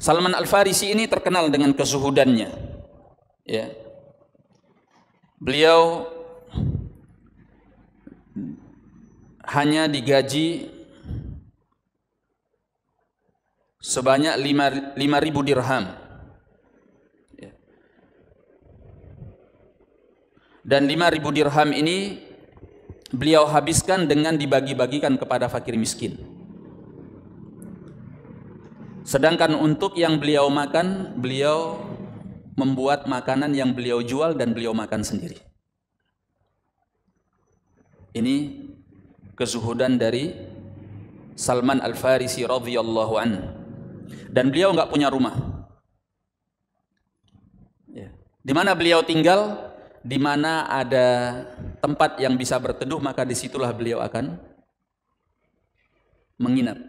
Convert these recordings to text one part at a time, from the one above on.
Salman Al-Farisi ini terkenal dengan kezuhudannya. Ya. Beliau hanya digaji sebanyak 5.000 dirham. Ya. Dan 5.000 dirham ini beliau habiskan dengan dibagi-bagikan kepada fakir miskin. Sedangkan untuk yang beliau makan, beliau membuat makanan yang beliau jual dan beliau makan sendiri. Ini kezuhudan dari Salman Al-Farisi radhiyallahu anhu. Dan beliau nggak punya rumah. Di mana beliau tinggal, di mana ada tempat yang bisa berteduh, maka disitulah beliau akan menginap.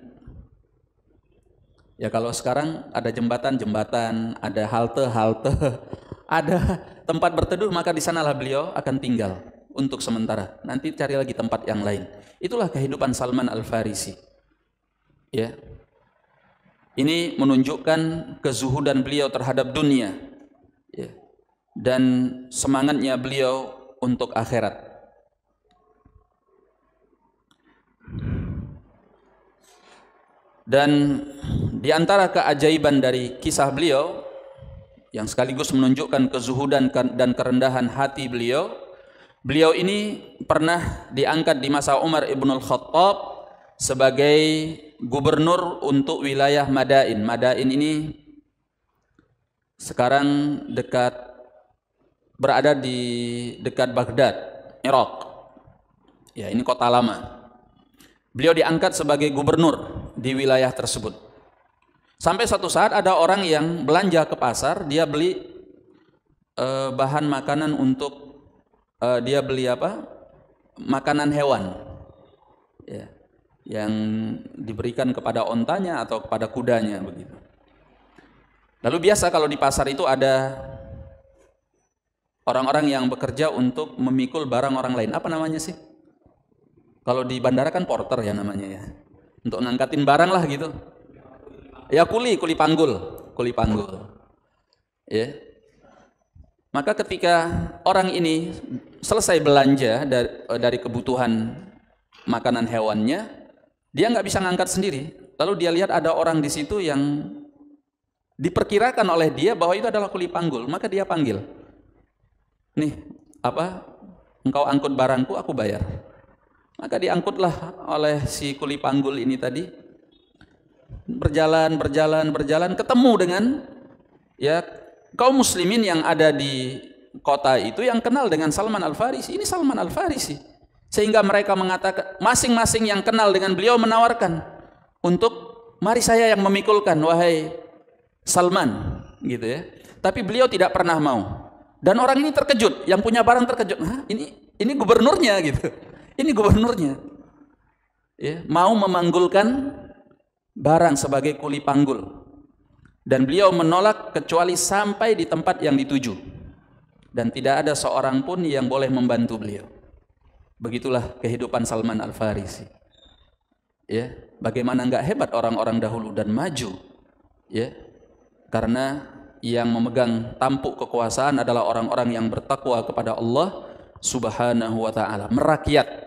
Ya kalau sekarang ada jembatan-jembatan, ada halte-halte, ada tempat berteduh, maka di sanalah beliau akan tinggal untuk sementara. Nanti cari lagi tempat yang lain. Itulah kehidupan Salman Al-Farisi. Ya. Ini menunjukkan kezuhudan beliau terhadap dunia. Ya. Dan semangatnya beliau untuk akhirat. Dan di antara keajaiban dari kisah beliau yang sekaligus menunjukkan kezuhudan dan kerendahan hati beliau, beliau ini pernah diangkat di masa Umar ibn al-Khattab sebagai gubernur untuk wilayah Madain. Madain ini sekarang berada di dekat Baghdad, Irak. Ya, ini kota lama. Beliau diangkat sebagai gubernur di wilayah tersebut. Sampai suatu saat ada orang yang belanja ke pasar, dia beli bahan makanan untuk dia beli apa? Makanan hewan. Ya, yang diberikan kepada ontanya atau kepada kudanya begitu. Lalu biasa kalau di pasar itu ada orang-orang yang bekerja untuk memikul barang orang lain. Apa namanya sih? Kalau di bandara kan porter ya namanya ya. Untuk ngangkatin barang lah gitu. Ya kuli panggul. Ya. Maka ketika orang ini selesai belanja dari kebutuhan makanan hewannya, dia nggak bisa ngangkat sendiri. Lalu dia lihat ada orang di situ yang diperkirakan oleh dia bahwa itu adalah kuli panggul. Maka dia panggil. Nih, engkau angkut barangku, aku bayar. Maka diangkutlah oleh si kuli panggul ini tadi. Berjalan, ketemu dengan ya kaum muslimin yang ada di kota itu yang kenal dengan Salman Al-Farisi. Ini Salman Al-Farisi. Sehingga mereka mengatakan, masing-masing yang kenal dengan beliau menawarkan untuk mari saya yang memikulkan, wahai Salman, gitu ya. Tapi beliau tidak pernah mau. Dan orang ini terkejut, yang punya barang terkejut. Hah, ini gubernurnya gitu. Ini gubernurnya. Ya, mau memanggulkan barang sebagai kuli panggul. Dan beliau menolak kecuali sampai di tempat yang dituju. Dan tidak ada seorang pun yang boleh membantu beliau. Begitulah kehidupan Salman Al-Farisi. Ya, bagaimana enggak hebat orang-orang dahulu dan maju. Ya. Karena yang memegang tampuk kekuasaan adalah orang-orang yang bertakwa kepada Allah Subhanahu wa taala, merakyat.